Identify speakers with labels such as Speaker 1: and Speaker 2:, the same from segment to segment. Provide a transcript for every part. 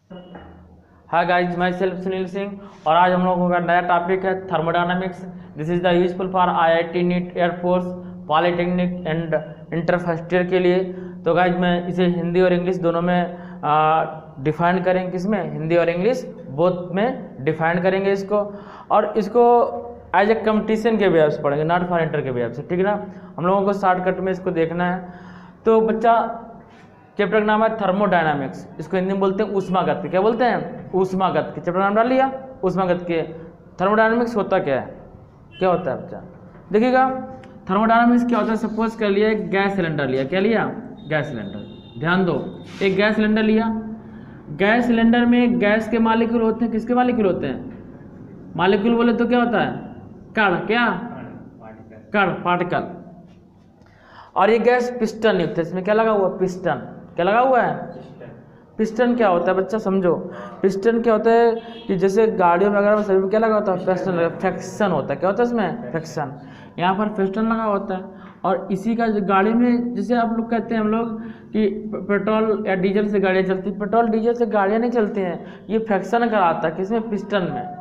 Speaker 1: हाय guys, माई सेल्फ सुनील सिंह और आज हम लोगों का नया टॉपिक है thermodynamics. This is the useful for IIT, NEET, air force, polytechnic and inter first year के लिए। तो गाइस मैं इसे हिंदी और इंग्लिश दोनों में डिफाइन करेंगे। किसमें? हिंदी और इंग्लिश बोथ में डिफाइन करेंगे इसको, और इसको एज ए कंपटीशन के बेस से पढ़ेंगे, नॉट फॉर इंटर के बेस से, ठीक है ना। हम लोगों को शॉर्टकट में इसको देखना है। तो बच्चा, चैप्टर का नाम है थर्मोडायनामिक्स, इसको हिंदी में बोलते हैं ऊष्मागतिकी। क्या बोलते हैं? ऊष्मागतिकी। चैप्टर नाम डाल लिया ऊष्मागतिकी। थर्मोडायनामिक्स होता क्या है? क्या होता है बच्चा? देखिएगा, थर्मोडायनामिक्स क्या होता है। सपोज कर लिया एक गैस सिलेंडर लिया। क्या लिया? Gas cylinder. ध्यान दो, एक गैस सिलेंडर लिया। गैस सिलेंडर में गैस के मॉलिक्यूल होते हैं। किसके मॉलिक्यूल होते हैं? मॉलिक्यूल बोले तो क्या होता है? कण। क्या? कण, पार्टिकल। और ये गैस पिस्टन युक्त है। इसमें क्या लगा हुआ? पिस्टन। क्या लगा हुआ है? पिस्टन क्या होता है बच्चा? समझो, पिस्टन क्या होता है कि जैसे गाड़ियों में वगैरह में सभी में क्या लगा होता है? पिस्टन, फ्रिक्शन होता है। क्या होता है इसमें? फ्रिक्शन। यहाँ पर पिस्टन लगा होता है, और इसी का जो गाड़ी में, जैसे आप लोग कहते हैं हम लोग कि पेट्रोल या डीजल से गाड़ियाँ चलती, पेट्रोल डीजल से गाड़ियाँ नहीं चलती हैं, ये फ्रिक्शन कराता है। किसमें? पिस्टन में,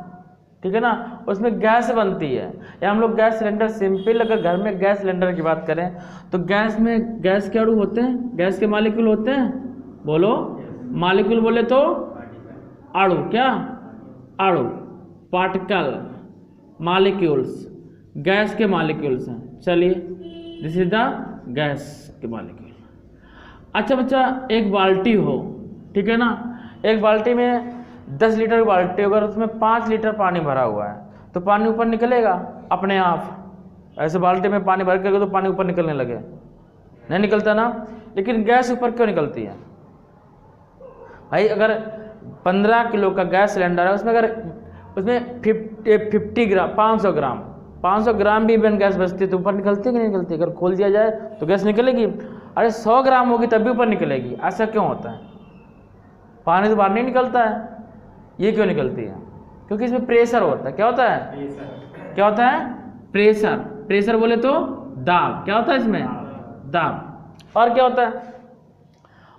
Speaker 1: ठीक है ना। उसमें गैस बनती है। या हम लोग गैस सिलेंडर, सिंपल अगर घर में गैस सिलेंडर की बात करें तो गैस में गैस के अणु होते हैं, गैस के मॉलिक्यूल होते हैं। बोलो, मॉलिक्यूल बोले तो अणु। क्या? अणु, पार्टिकल, मॉलिक्यूल्स, गैस के मॉलिक्यूल्स हैं। चलिए, दिस इज द गैस के मॉलिक्यूल। अच्छा बच्चा, एक बाल्टी हो, ठीक है ना। एक बाल्टी में 10 लीटर की बाल्टी, अगर उसमें 5 लीटर पानी भरा हुआ है तो पानी ऊपर निकलेगा अपने आप। ऐसे बाल्टी में पानी भर करके तो पानी ऊपर निकलने लगे, नहीं निकलता ना। लेकिन गैस ऊपर क्यों निकलती है भाई? अगर 15 किलो का गैस सिलेंडर है, उसमें अगर उसमें 50 ग्राम, 500 ग्राम भी इवन गैस बचती है तो ऊपर निकलती है कि नहीं निकलती? अगर खोल दिया जाए तो गैस निकलेगी। अरे 100 ग्राम होगी तब भी ऊपर निकलेगी। ऐसा क्यों होता है? पानी तो बाहर नहीं निकलता है, ये क्यों निकलती है? क्योंकि इसमें प्रेशर होता है। क्या होता है? प्रेशर। क्या होता है? प्रेशर। प्रेशर बोले तो दाब। क्या होता है इसमें? दाब। और क्या होता है?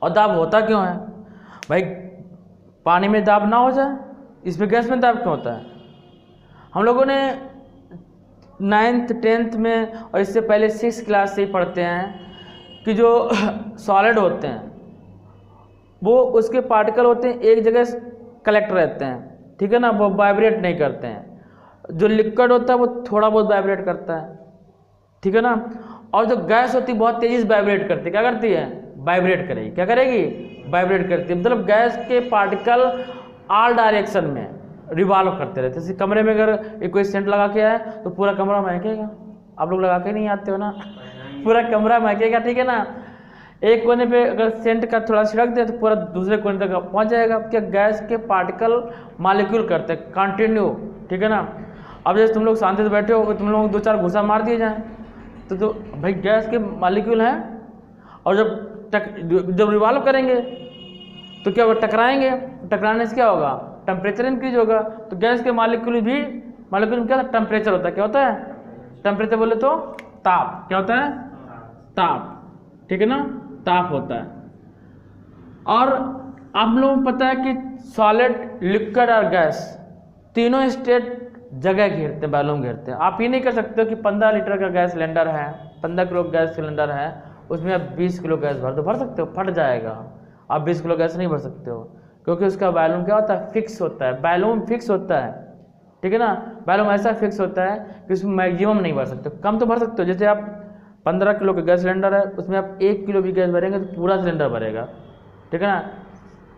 Speaker 1: और दाब होता क्यों है भाई? पानी में दाब ना हो जाए, इसमें गैस में दाब क्यों होता है? हम लोगों ने 9th 10th में और इससे पहले 6th क्लास से ही पढ़ते हैं कि जो सॉलिड होते हैं वो, उसके पार्टिकल होते हैं एक जगह कलेक्ट रहते हैं, ठीक है ना, वो वाइब्रेट नहीं करते हैं। जो लिक्विड होता है वो थोड़ा बहुत वाइब्रेट करता है, ठीक है ना। और जो गैस होती है बहुत तेजी से वाइब्रेट करती है। क्या करती है? वाइब्रेट करेगी। क्या करेगी? वाइब्रेट करती है। मतलब गैस के पार्टिकल ऑल डायरेक्शन में रिवॉल्व करते रहते हैं। जैसे कमरे में अगर एक कोई सेंट लगा के आए तो पूरा कमरा महकेगा। आप लोग लगा के नहीं आते हो ना, पूरा कमरा महकेगा, ठीक है ना। एक कोने पे अगर सेंट का थोड़ा छिड़क दे तो पूरा दूसरे कोने तक पहुंच जाएगा। क्या? गैस के पार्टिकल मॉलिक्यूल करते हैं कंटिन्यू, ठीक है ना। अब जैसे तुम लोग शांति से बैठे हो, तुम लोग 2-4 घुसा मार दिए जाए तो भाई गैस के मॉलिक्यूल हैं, और जब रिवॉल्व करेंगे तो क्या होगा? टकराएंगे। टकराने से क्या होगा? टेम्परेचर इंक्रीज होगा। तो गैस के मॉलिक्यूल में क्या टेम्परेचर होता है? क्या होता है? टेम्परेचर बोले तो ताप। क्या होता है? ताप, ठीक है ना, ताप होता है। और आप लोगों को पता है कि सॉलिड, लिक्विड और गैस तीनों स्टेट जगह घेरते हैं, वॉल्यूम घेरते हैं। आप ये नहीं कर सकते हो कि 15 लीटर का गैस सिलेंडर है, 15 किलो गैस सिलेंडर है, उसमें आप 20 किलो गैस भर सकते हो? फट जाएगा। आप 20 किलो गैस नहीं भर सकते हो, क्योंकि उसका वॉल्यूम क्या होता है? फिक्स होता है। वॉल्यूम फिक्स होता है, ठीक है ना। वॉल्यूम ऐसा फिक्स होता है कि उसमें मैक्सिमम नहीं भर सकते, कम तो भर सकते हो। जैसे आप 15 किलो का गैस सिलेंडर है, उसमें आप 1 किलो भी गैस भरेंगे तो पूरा सिलेंडर भरेगा, ठीक है ना।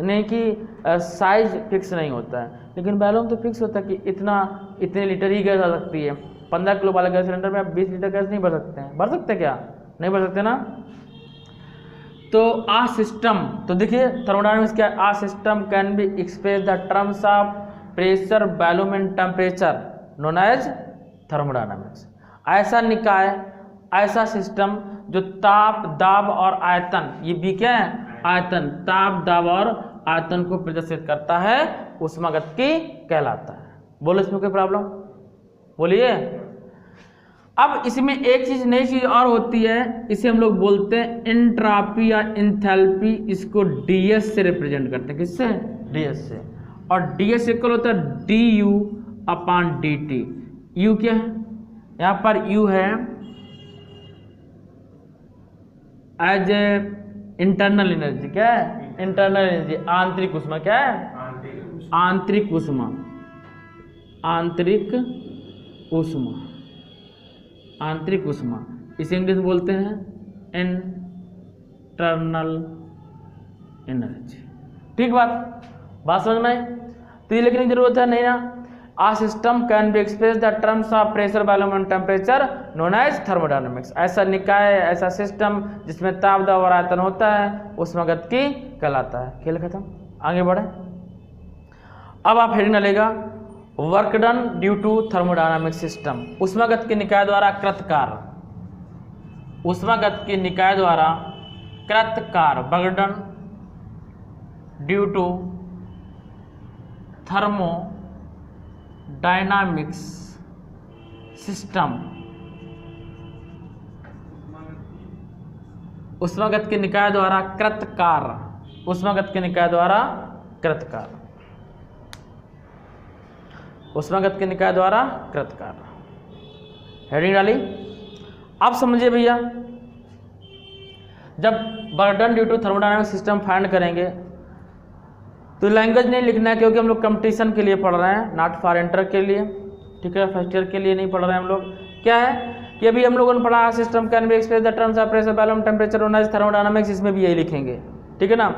Speaker 1: नहीं कि साइज फिक्स नहीं होता है, लेकिन वॉल्यूम तो फिक्स होता है कि इतने लीटर ही गैस आ सकती है। 15 किलो वाला गैस सिलेंडर में आप 20 लीटर गैस नहीं भर सकते हैं। भर सकते क्या? नहीं भर सकते ना। तो आ सिस्टम, तो देखिए थर्मोडायनामिक्स क्या है? A system can be express the terms of pressure, volume and temperature, known as thermodynamics. ऐसा निकाय, ऐसा सिस्टम जो ताप, दाब और आयतन, ये भी क्या है? आयतन, ताप, दाब और आयतन को प्रदर्शित करता है, ऊष्मागतिकी कहलाता है। बोलो, इसमें कोई प्रॉब्लम? बोलिए। अब इसमें एक चीज नई चीज और होती है, इसे हम लोग बोलते हैं एंट्रापी या एंथैल्पी। इसको डीएस से रिप्रेजेंट करते हैं, किससे? डीएस से। और डीएस इक्वल होता है D you upon D T. You क्या है? यहाँ पर यू है एज ए इंटरनल एनर्जी। क्या है? इंटरनल एनर्जी, आंतरिक ऊष्मा। क्या है? आंतरिक ऊष्मा। आंतरिक ऊष्मा, आंतरिक ऊष्मा, इसे इंग्लिश में बोलते हैं इंटरनल एनर्जी। ठीक बात समझ में आई? तो ये लिखने की जरूरत है नहीं ना। A system can be express the terms of pressure, volume and temperature known as thermodynamics. ऐसा निकाय, ऐसा सिस्टम जिसमें ताप, दबाव और आयतन होता है, ऊष्मागतिकी कहलाता है। खेल खत्म, आगे बढ़े। अब आप हेडिंग डालेगा work done due to thermodynamic system. ऊष्मागत के निकाय द्वारा कृत कार्य, ऊष्मागत के निकाय द्वारा कृत कार्य, work done due to thermodynamics system. ऊष्मागत के निकाय द्वारा कृत कार्य, ऊष्मागत के निकाय द्वारा कृत कार्य, ऊष्मागत के निकाय द्वारा कृत कार्य। हेडिंग डाली। आप समझिए भैया, जब work done due to thermodynamic system find करेंगे तो लैंग्वेज नहीं लिखना है, क्योंकि हम लोग कंपटीशन के लिए पढ़ रहे हैं, नॉट फॉर इंटर के लिए। ठीक है, फर्स्ट ईयर के लिए नहीं पढ़ रहे हैं हम लोग। क्या है कि अभी हम लोगों ने पढ़ा system can be express the terms of pressure, volume, temperature known as thermodynamics. इसमें भी यही लिखेंगे। ठीक है ना।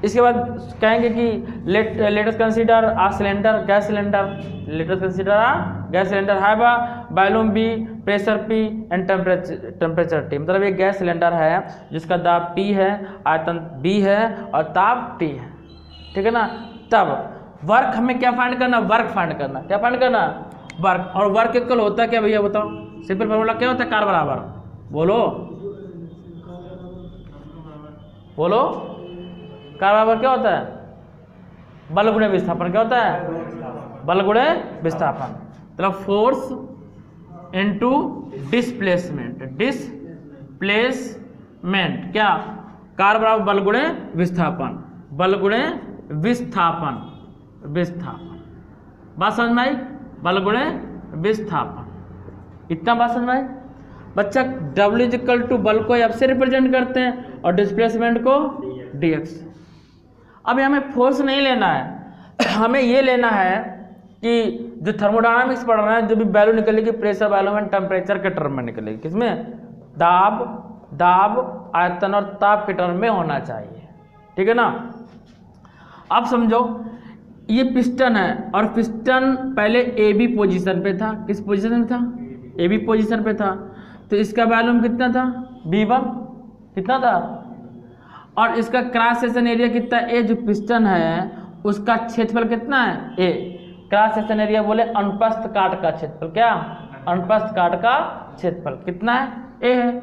Speaker 1: इसके बाद कहेंगे कि let us consider a cylinder, gas cylinder. Let us consider a gas cylinder have a volume B, pressure P and temperature T. मतलब एक गैस सिलेंडर है जिसका दाब P है, आयतन B है और ताप T है। ठीक है ना। तब वर्क हमें क्या फाइंड करना? वर्क फाइंड करना। क्या फाइंड करना? वर्क। और वर्क इक्वल होता है क्या भैया बताओ? सिंपल फॉर्मूला क्या होता है? कार बराबर, बोलो बोलो, कार बराबर क्या होता है? बल गुणे विस्थापन। क्या होता है? बल गुणे विस्थापन। मतलब फोर्स इनटू डिस्प्लेसमेंट। डिस्प्लेसमेंट क्या? कार बराबर बल गुणे विस्थापन, बल गुणे विस्थापन, विस्थापन। बात समझ में आई? बल गुणे विस्थापन, इतना बात समझ में आई बच्चा? W इक्वल टू बल को F से रिप्रेजेंट करते हैं और डिस्प्लेसमेंट को dx। अब हमें फोर्स नहीं लेना है, हमें ये लेना है कि जो थर्मोडायनामिक्स पढ़ रहे हैं, जो भी वैल्यू निकलेगी प्रेशर, वॉल्यूम एंड टेम्परेचर के टर्म में निकलेगी। किसमें? दाब, आयतन और ताप के टर्म में होना चाहिए। ठीक है ना। अब समझो, ये पिस्टन है और पिस्टन पहले AB पोजीशन पे था। किस पोजीशन में था? AB पोजीशन पे था। तो इसका वॉल्यूम कितना था? V1 कितना था? और इसका क्रॉस सेक्शन एरिया कितना? A। जो पिस्टन है उसका क्षेत्रफल कितना है? A। क्रॉस सेक्शन एरिया बोले अनुप्रस्थ काट का क्षेत्रफल। क्या? अनुप्रस्थ काट का क्षेत्रफल कितना है? A है।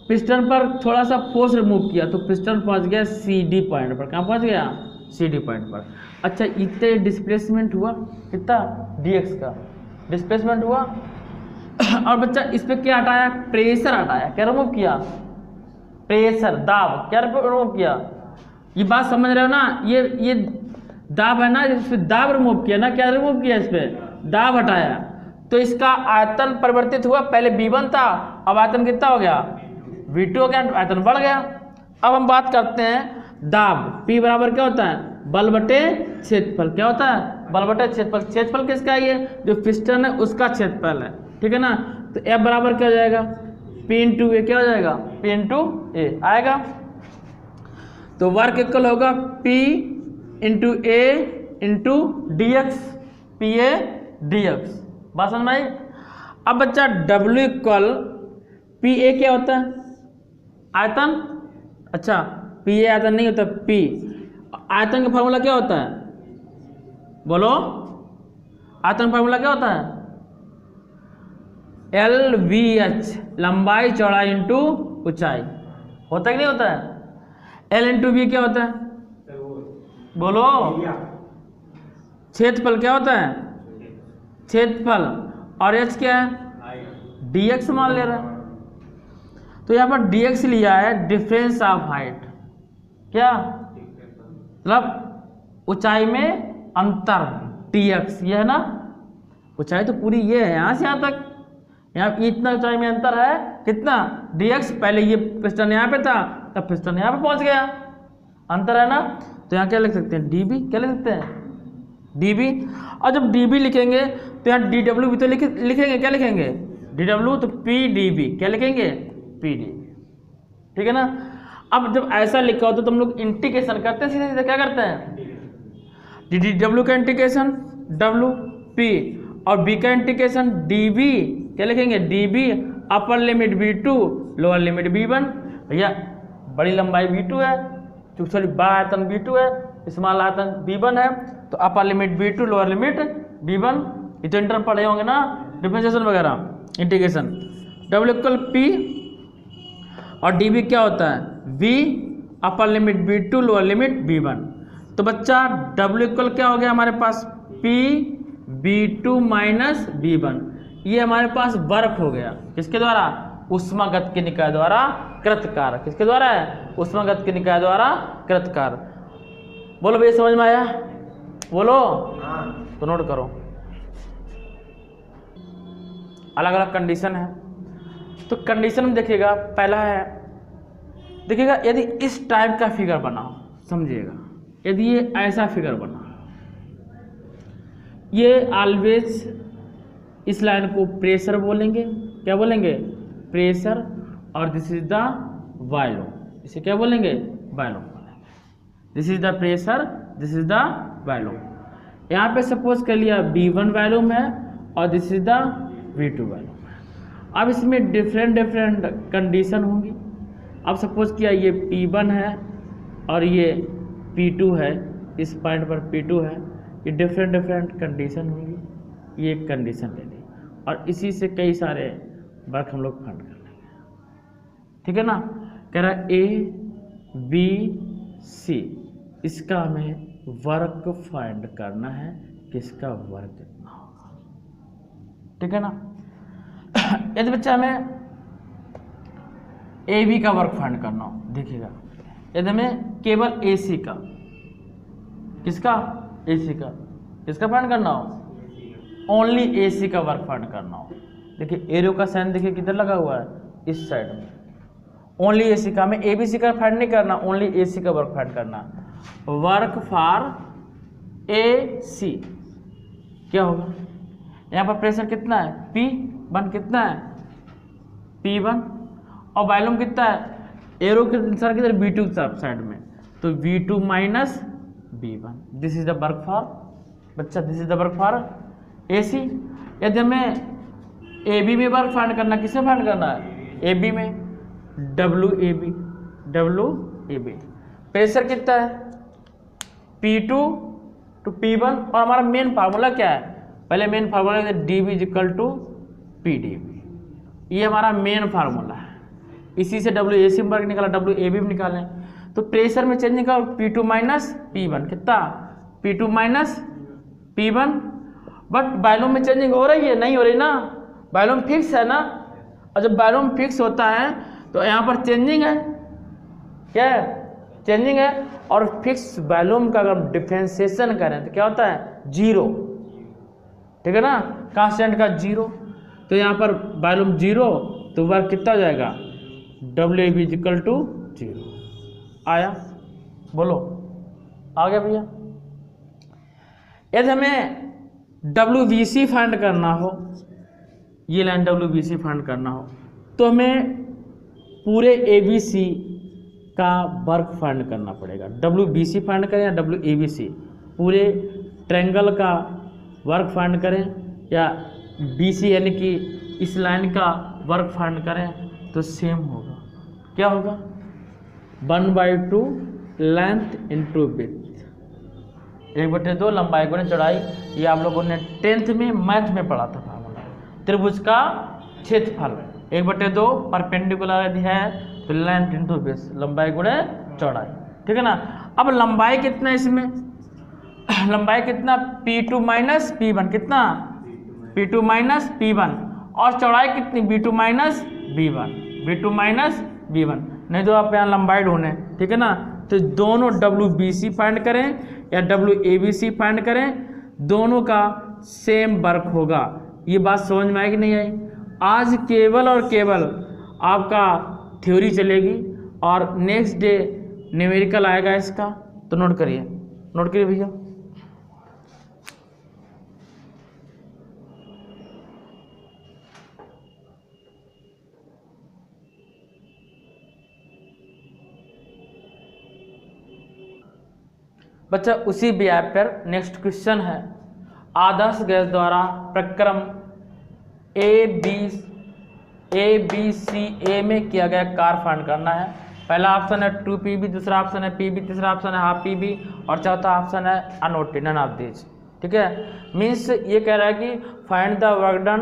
Speaker 1: पिस्टन पर थोड़ा सा फोर्स रिमूव किया तो पिस्टन पहुंच गया CD पॉइंट पर। कहाँ पहुंच गया? CD पॉइंट पर। अच्छा, इतने डिस्प्लेसमेंट हुआ कितना? dx का डिस्प्लेसमेंट हुआ। और बच्चा इस पे क्या हटाया? प्रेशर हटाया। क्या रिमूव किया? प्रेशर, दाब। क्या रिमूव किया? ये बात समझ रहे हो ना? ये दाब है ना, इस पे दाब रिमूव किया ना। क्या रिमूव किया? इस पे दाब हटाया। तो इसका आयतन परिवर्तित हुआ। पहले V1 था, अब आयतन कितना हो गया? V2 हो गया, आयतन बढ़ गया। अब हम बात करते हैं दाब। P बराबर क्या होता है? बल बटे क्षेत्रफल। क्या होता है? बल बटे क्षेत्रफल। क्षेत्रफल किसका है? ये जो पिस्टन है उसका क्षेत्रफल है। ठीक है ना। तो F बराबर क्या हो जाएगा? P इंटू ए। क्या हो जाएगा? P इंटू ए आएगा। तो वर्क इक्वल होगा P इंटू ए इंटू dx, PA dx। बात समझ में आई? अब बच्चा W इक्वल PA क्या होता है? आयतन। अच्छा, PA आयतन नहीं होता, P आयतन का फार्मूला क्या होता है? बोलो, आयतन फार्मूला क्या होता है? LVH, लंबाई चौड़ाई इंटू ऊंचाई। होता कि नहीं होता है? L इंटू V क्या होता है? बोलो, क्षेत्रफल क्या होता है? क्षेत्रफल। और एच क्या है, dx मान ले रहा है। तो यहाँ पर dx लिया है डिफरेंस ऑफ हाइट, क्या मतलब ऊंचाई में अंतर dx, ये है ना, ऊंचाई तो पूरी ये है यहाँ से यहाँ तक, यहाँ इतना ऊंचाई में अंतर है कितना dx, पहले ये पिस्टन यहाँ पे था तब पिस्टन यहाँ पे पहुंच गया, अंतर है ना। तो यहाँ क्या लिख सकते हैं, db, क्या लिख सकते हैं db। और जब db लिखेंगे तो यहाँ dw भी तो लिखेंगे, क्या लिखेंगे dw, तो pdb, क्या लिखेंगे pdb, ठीक है ना। अब जब ऐसा लिखा हो तो तुम लोग इंटीग्रेशन करते हैं, सीधे सीधे क्या करते हैं, dw का इंटीग्रेशन wp और b का इंटीग्रेशन db, क्या लिखेंगे db, upper limit v2 lower limit v1। भैया बड़ी लंबाई v2 है, सॉरी बड़ा आयतन v2 है, स्मॉल आयतन v1 है, तो upper limit v2 lower limit v1। ये तो इंटर पढ़े होंगे ना, डिफरेंशिएशन वगैरह, इंटीग्रेशन। w इक्वल p और db क्या होता है v, upper limit v2 lower limit v1। तो बच्चा w इक्वल क्या हो गया हमारे पास, p v2 माइनस v1, ये हमारे पास वर्क हो गया, किसके द्वारा, ऊष्मागत के निकाय द्वारा कृत कार्य, किसके द्वारा है, ऊष्मागत के निकाय द्वारा कृत कार्य। बोलो भैया समझ में आया, बोलो तो नोट करो। अलग अलग कंडीशन है, तो कंडीशन में देखिएगा, पहला है देखिएगा, यदि इस टाइप का फिगर बनाओ, समझिएगा, यदि ये ऐसा फिगर बना, ये ऑलवेज इस लाइन को प्रेशर बोलेंगे, क्या बोलेंगे प्रेशर, और दिस इज द वॉल्यूम, इसे क्या बोलेंगे वॉल्यूम बोलेंगे, this is the pressure, this is the volume. यहाँ पे सपोज कर लिया V1 वॉल्यूम है और this is the V2 volume है। अब इसमें डिफरेंट डिफरेंट कंडीशन होंगी। अब सपोज किया ये P1 है और ये P2 है, इस पॉइंट पर P2 है, ये डिफरेंट डिफरेंट कंडीशन होंगी, ये एक कंडीशन ले ली और इसी से कई सारे वर्क हम लोग फाइंड कर लेंगे, ठीक है ना। कह रहा है A B C, इसका हमें वर्क फाइंड करना है, किसका वर्क कितना होगा, ठीक है ना। यदि बच्चा हमें ए बी का वर्क फाइंड करना हो, देखिएगा यदि हमें केवल ए सी का, किसका ए सी का, किसका फाइंड करना हो, ओनली ए सी का वर्क फाइंड करना हो, देखिए एरो का साइन देखिए किधर लगा हुआ है, इस साइड में, ओनली ए सी का, हमें ए बी सी का फाइंड नहीं करना, ओनली ए सी का वर्क फाइंड करना। वर्क फॉर ए सी क्या होगा, यहाँ पर प्रेशर कितना है P1, कितना है P1, और वॉल्यूम कितना है, एरो के अनुसार किधर V2 की साइड में, तो V2 minus V1, this is the work for, बच्चा this is the work for AC। यदि हमें AB में वर्क फाइंड करना, किससे फाइंड करना है, AB में, WAB, प्रेशर कितना है P2 टू P1, और हमारा मेन फार्मूला क्या है, पहले main formula DB is equal to PDB, ये हमारा मेन फार्मूला है। इसी से WAC में वर्क निकाला, WAB में निकालें, तो प्रेशर में चेंज निकाल P2 माइनस P1, कितना P2 minus P1, but volume में चेंजिंग हो रही है, नहीं हो रही ना, वॉल्यूम फिक्स है ना, और जब वॉल्यूम फिक्स होता है तो यहाँ पर चेंजिंग है, क्या है चेंजिंग है, और फिक्स वॉल्यूम का अगर डिफरेंशिएशन करें तो क्या होता है जीरो, ठीक है ना, कांस्टेंट का जीरो, तो यहाँ पर वॉल्यूम जीरो, तो वर्क कितना हो जाएगा WAB is equal to zero. आया, बोलो आ गया भैया। यदि हमें WBC फाइंड करना हो, ये लाइन WBC फाइंड करना हो, तो हमें पूरे ABC का वर्क फाइंड करना पड़ेगा। WBC फाइंड करें या WABC, पूरे ट्रायंगल का वर्क फाइंड करें या BC यानी कि इस लाइन का वर्क फाइंड करें, तो सेम होगा, क्या होगा 1/2 लेंथ इंटू विड्थ, 1/2 लंबाई गुणे चौड़ाई। ये आप लोगों ने 10th में मैथ में पढ़ा था फार्मूला, त्रिभुज का क्षेत्रफल 1/2 परपेंडिकुलर यदि है तो लेंथ इंटू विड्थ, लंबाई गुणे चौड़ाई, ठीक है ना। अब लंबाई कितना है इसमें, लंबाई कितना P2 माइनस P1, कितना P2 माइनस P1 और चौड़ाई कितनी B2 minus B1, B2 minus B1, नहीं तो आप यहाँ लंबाई ढूंढे, ठीक है ना। तो दोनों WBC फाइंड करें या WABC फाइंड करें, दोनों का सेम वर्क होगा। ये बात समझ में आई कि नहीं आई? आज केवल और केवल आपका थ्योरी चलेगी और नेक्स्ट डे न्यूमेरिकल आएगा इसका, तो नोट करिए भैया। बच्चा उसी ब्याह पर नेक्स्ट क्वेश्चन है, आदर्श गैस द्वारा प्रक्रम A B C A में किया गया कार्य फाइंड करना है। पहला ऑप्शन है 2PB, दूसरा ऑप्शन है PB, तीसरा ऑप्शन है हाफ PB और चौथा ऑप्शन है अनोटेड, नन ऑफ दिस, ठीक है। मीन्स ये कह रहा है कि find the work done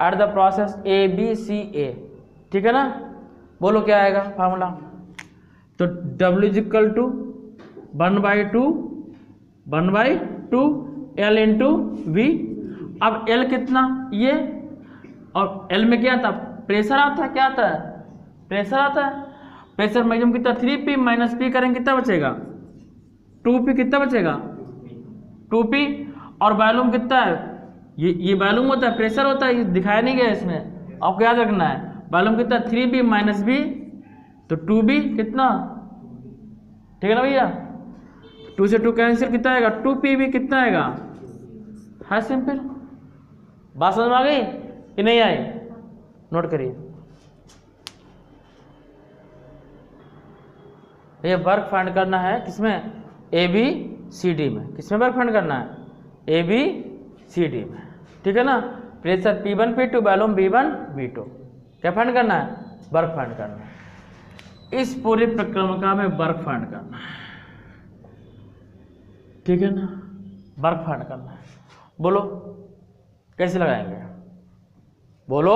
Speaker 1: at the process ABCA, ठीक है ना। बोलो क्या आएगा फार्मूला? तो W equal to 1/2 L into V। अब L कितना ये, और L में क्या आता है? प्रेशर आता है। क्या आता है? प्रेशर आता है। प्रेशर मैक्सिमम कितना? 3P माइनस P करेंगे कितना बचेगा? 2P। कितना बचेगा? 2P। और वॉल्यूम कितना है? ये वॉल्यूम होता है, प्रेशर होता है, ये दिखाया नहीं गया इसमें, आपको याद रखना है। वॉल्यूम कितना? 3P माइनस B, तो 2B कितना, ठीक है ना भैया। 2 से 2 कैंसिल, कितना आएगा? 2PB कितना आएगा? है सिंपल। बात समझ में आ गई कि नहीं आई? नोट करिए। ये वर्क फाइंड करना है किसमें? ABCD में। किसमें वर्क फाइंड करना है? ABCD में, ठीक है ना। Pressure P1 P2, volume V1 V2, क्या फाइंड करना है? वर्क फाइंड करना है। इस पूरे प्रक्रम का हमें वर्क फाइंड करना है, ठीक है ना। वर्क फाइंड करना है। बोलो कैसे लगाएंगे? बोलो।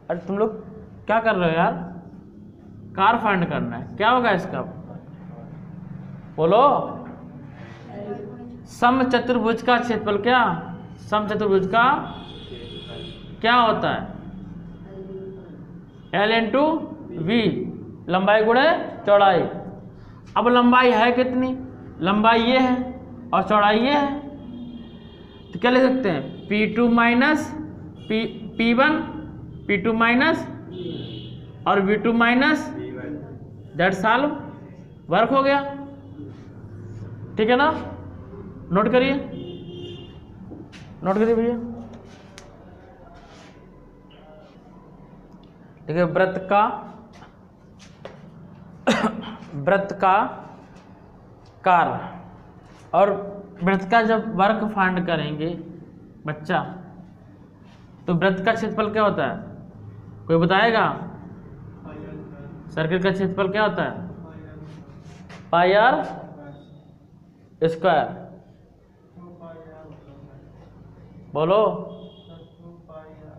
Speaker 1: अरे तुम लोग क्या कर रहे हो यार? कार फाइंड करना है, क्या होगा इसका? बोलो। समचतुर्भुज का क्षेत्रफल, क्या समचतुर्भुज का क्या होता है? L इंटू V, लंबाई गुणे चौड़ाई। अब लंबाई है कितनी? लंबाई ये है और चौड़ाई ये है, तो क्या ले सकते हैं? P2 minus P1, P2 minus और V2 minus, that's all. Work हो गया, ठीक है ना। नोट करिए भैया। देखिए वृत्त का कार्य और वृत्त का जब वर्क फाइंड करेंगे बच्चा, तो वृत्त का क्षेत्रफल क्या होता है? कोई बताएगा? सर्किल का क्षेत्रफल क्या होता है? पाई आर स्क्वायर। बोलो।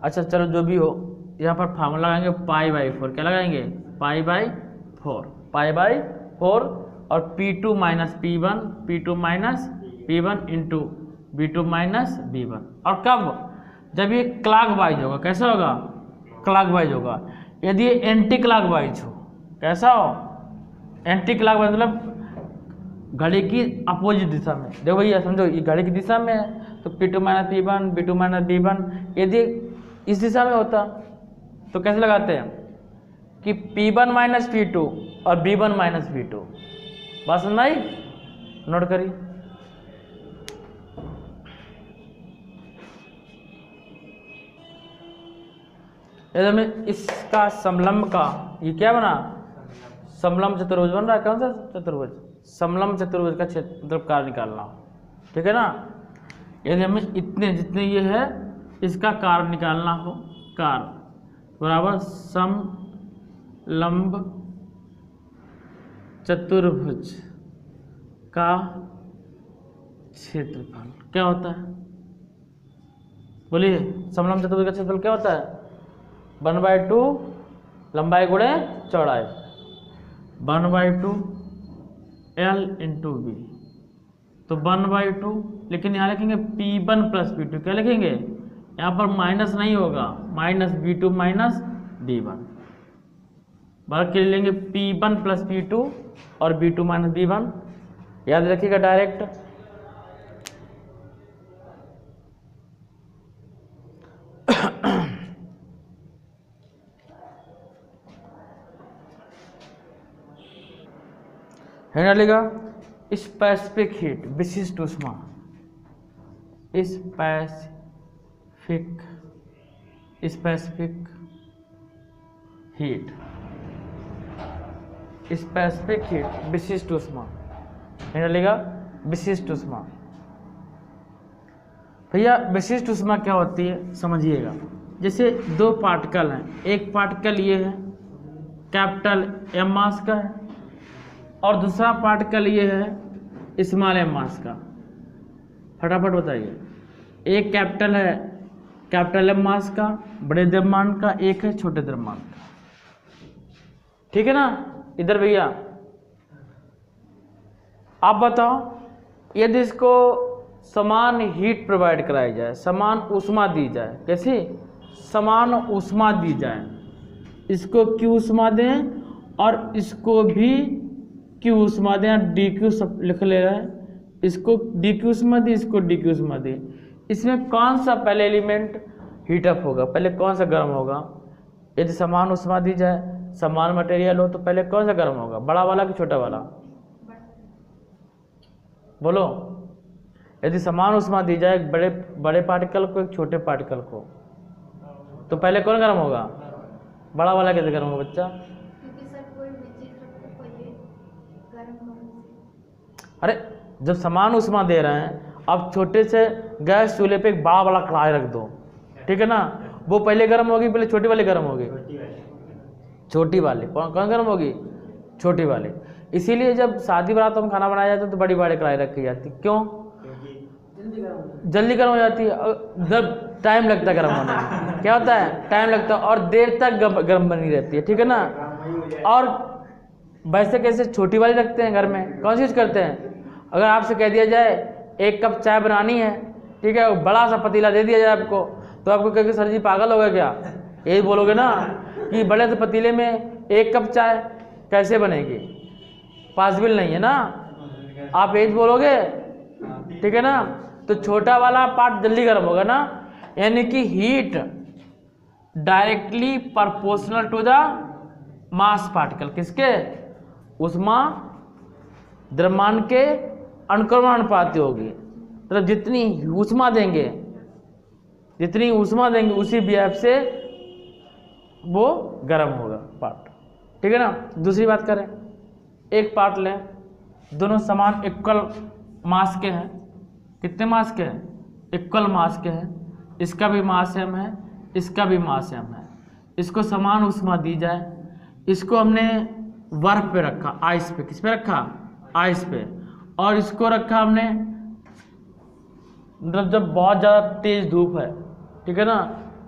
Speaker 1: अच्छा चलो जो भी हो, यहाँ पर फार्मूला लगाएंगे π/4। क्या लगाएंगे? π/4 और P2 minus P1 into V2 minus V1। और कब? जब ये क्लॉकवाइज होगा। कैसा होगा? क्लॉकवाइज होगा। यदि ये एंटी क्लॉकवाइज हो, कैसा हो? एंटी क्लॉकवाइज मतलब घड़ी की अपोजिट दिशा में। देखो भैया समझो, ये घड़ी की दिशा में है, तो P2 minus P1, V2 minus V1। यदि इस दिशा में होता तो कैसे लगाते हैं कि P1 माइनस P2 और V1 माइनस V2। बात समझ आई? नोट करिए। यदि हमें इसका समलंब का, ये क्या बना? समलंब चतुर्भुज बन रहा है। कौन सा चतुर्भुज? समलंब चतुर्भुज का क्षेत्र मतलब कार्य निकालना हो, ठीक है ना। यदि हमें इतने जितने ये है इसका कार्य निकालना हो, कार्य बराबर समलंब चतुर्भुज का क्षेत्रफल क्या होता है? बोलिए। समलंब चतुर्भुज का क्षेत्रफल क्या होता है? 1/2 लंबाई गुणे चौड़ाई, 1/2 L इंटू V, तो 1/2, लेकिन यहाँ लिखेंगे P1 प्लस P2, क्या लिखेंगे, यहाँ पर माइनस नहीं होगा, माइनस B2 माइनस B1, वर्ग के लिए लेंगे P1 प्लस P2 और B2 माइनस B1, याद रखिएगा डायरेक्ट। है ना, लेगा स्पेसिफिक हीट, विशिष्ट ऊष्मा, स्पेसिफिक हीट, स्पेसिफिक हीट, विशिष्ट ऊष्मा, है ना, लेगा विशिष्ट ऊष्मा। भैया विशिष्ट ऊष्मा क्या होती है समझिएगा। जैसे दो पार्टिकल हैं, एक पार्टिकल ये है कैपिटल M मास का है और दूसरा पार्टिकल ये है स्मॉल m मास का। फटाफट बताइए, एक कैपिटल है कैपिटल M मास का बड़े द्रव्यमान का, एक है छोटे द्रव्यमान का, ठीक है ना। इधर भैया आप बताओ, यदि इसको समान हीट प्रोवाइड कराई जाए, समान ऊष्मा दी जाए, कैसे समान ऊष्मा दी जाए, इसको Q ऊष्मा दें और इसको भी Q ऊष्मा दें, DQ सब लिख ले रहा है, इसको DQ ऊष्मा दी, इसको DQ ऊष्मा दी, इसमें कौन सा पहले एलिमेंट हीटअप होगा, पहले कौन सा गर्म होगा। यदि समान ऊष्मा दी जाए, समान मटेरियल हो, तो पहले कौन सा गर्म होगा, बड़ा वाला कि छोटा वाला, बोलो। यदि समान ऊष्मा दी जाए एक बड़े पार्टिकल को एक छोटे पार्टिकल को, तो पहले कौन गर्म होगा, बड़ा वाला कैसे गर्म होगा बच्चा। अरे जब समान ऊष्मा दे रहे हैं, अब छोटे से गैस चूल्हे पे एक बड़ा वाला कढ़ाई रख दो, ठीक है ना, वो पहले गर्म होगी, पहले छोटी वाली गर्म होगी, छोटी वाली कौन गर्म होगी, छोटी वाली। इसीलिए जब शादी बारातों में खाना बनाया जाता है तो बड़ी बड़ी कढ़ाई रखी जाती, क्यों, जल्दी गर्म हो जाती है, जब टाइम लगता है गर्म होने में, क्या होता है टाइम लगता है और देर तक गर्म बनी रहती है, ठीक है ना। और वैसे कैसे छोटी वाली रखते हैं घर में, कौन सी यूज करते हैं, अगर आपसे कह दिया जाए 1 कप चाय बनानी है, ठीक है, बड़ा सा पतीला दे दिया जाए आपको, तो आपको कहेंगे सर जी पागल हो गए क्या, यही बोलोगे ना कि बड़े से पतीले में 1 कप चाय कैसे बनेगी, पॉसिबल नहीं है ना, आप यही बोलोगे, ठीक है ना। तो छोटा वाला पार्ट जल्दी गर्म होगा ना, यानी कि heat directly proportional to the mass particle, किसके, ऊष्मा द्रव्यमान के अनुक्रमण अनुपाती होगी, मतलब जितनी ऊष्मा देंगे उसी व्याप से वो गर्म होगा पार्ट, ठीक है ना। दूसरी बात करें, एक पार्ट लें, दोनों समान इक्वल मास के हैं, कितने मास के हैं, इक्वल मास के हैं, इसका भी मास m है, इसका भी मास m है, इसको समान ऊष्मा दी जाए, इसको हमने बर्फ पे रखा, आइस पे, किस पे रखा, आइस पे, और इसको रखा हमने मतलब जब बहुत ज़्यादा तेज धूप है, ठीक है ना,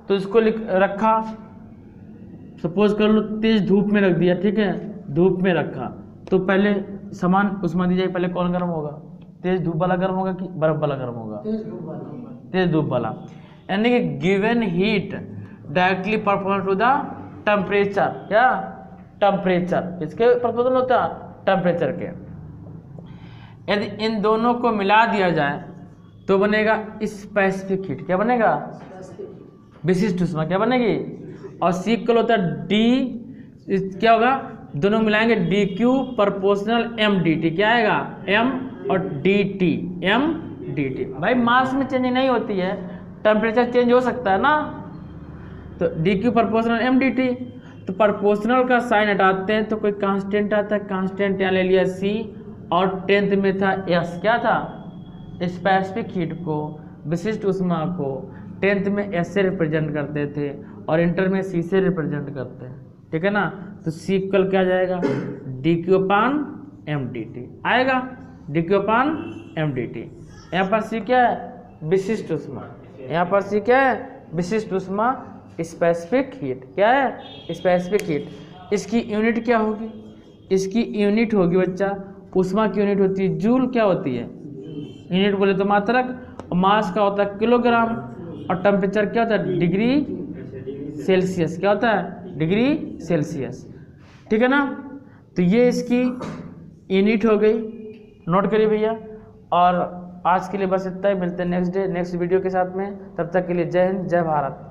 Speaker 1: तो इसको रखा, सपोज कर लो तेज धूप में रख दिया, ठीक है, धूप में रखा, तो पहले समान ऊष्मा दी जाए, पहले कौन गर्म होगा, तेज धूप वाला गर्म होगा कि बर्फ वाला गर्म होगा, तेज धूप वाला। यानी कि given heat directly proportional to the temperature, क्या टेम्परेचर, इसके प्रोपोर्शनल होता है टेम्परेचर के। यदि इन दोनों को मिला दिया जाए तो बनेगा स्पेसिफिक हीट, क्या बनेगा, विशिष्ट ऊष्मा, क्या बनेगी, और सी इक्वल होता है डी, क्या होगा, दोनों मिलाएंगे D Q proportional M D T, क्या आएगा, एम और D T, M D T. भाई मास में चेंज नहीं होती है, टेम्परेचर चेंज हो सकता है ना, तो D Q proportional M D T. तो प्रोपोर्शनल का साइन हटाते हैं तो कोई कांस्टेंट आता है, कांस्टेंट यहाँ ले लिया सी, और 10th में था एस, क्या था, स्पेसिफिक हीट को, विशिष्ट ऊष्मा को 10th में एस से रिप्रेजेंट करते थे और इंटर में सी से रिप्रेजेंट करते हैं, ठीक है ना। तो सी इक्वल क्या जाएगा, डी क्यू अपान एम डी टी आएगा, डी क्यू अपान एम डी टी। यहाँ पर सी क्या है, विशिष्ट ऊष्मा, यहाँ पर सी क्या है, विशिष्ट ऊष्मा, स्पेसिफिक हीट, क्या है, स्पेसिफिक हीट। इसकी यूनिट क्या होगी, इसकी यूनिट होगी बच्चा, ऊष्मा की यूनिट होती है जूल, क्या होती है, यूनिट बोले तो मात्रक, और मास का होता है किलोग्राम, और टेम्परेचर क्या होता है डिग्री सेल्सियस, क्या होता है डिग्री सेल्सियस, ठीक है ना। तो ये इसकी यूनिट हो गई, नोट करिए भैया। और आज के लिए बस इतना ही, मिलते हैं नेक्स्ट वीडियो के साथ में, तब तक के लिए जय हिंद जय भारत।